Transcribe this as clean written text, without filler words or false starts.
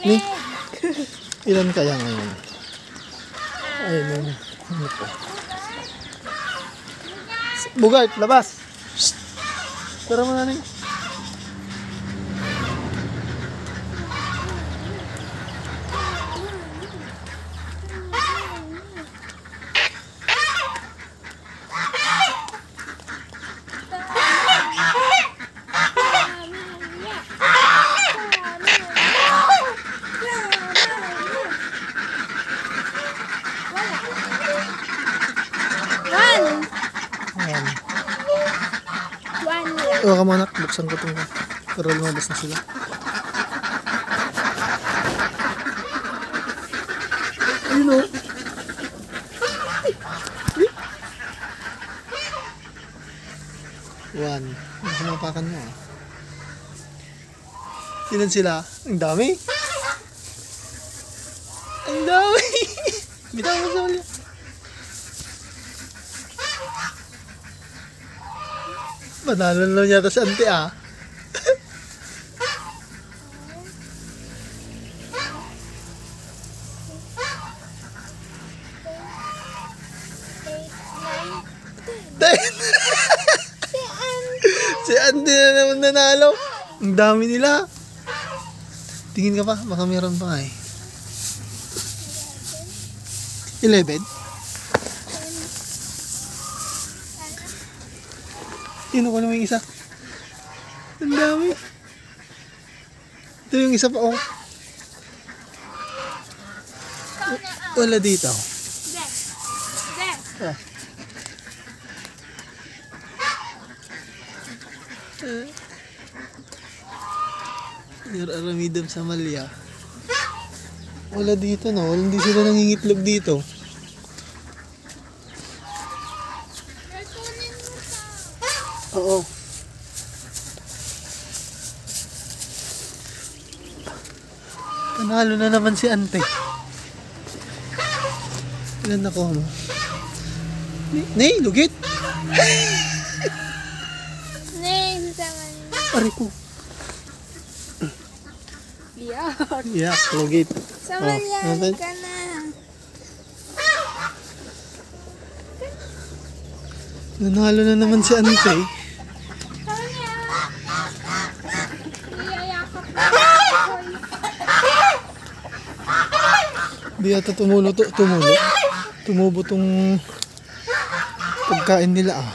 Ni, ilan kaya ngayon? Ayun. Ano po? Bugart, labas! Shhh! Tara mo na rin. Huwag ka muna, buksan ko itong para lumabas na sila. Ayun o. One. Baka mapakan mo ah. Ilan sila? Ang dami. Ang dami. Bitaw mo sa ulit. Manalo lang yata si ante ah. Si ante na naman nanalo. Ang dami nila. Tingin ka pa, baka meron pa nga eh. 11? Kinuha naman yung isa. Ang dami. Ito yung isa pa oh. Wala dito. Ah. Aramidam sa Malya. Wala dito no. Hindi sila nangingitlog dito. Oo. Panalo na naman si ante. Ilan na ko mo? Nay, lugit! Nay, sasaman. Pare ko. Yeah, lugit. Saman ka na. Nanalo na naman si ante. Di yata tumubo tong pagkain nila ah.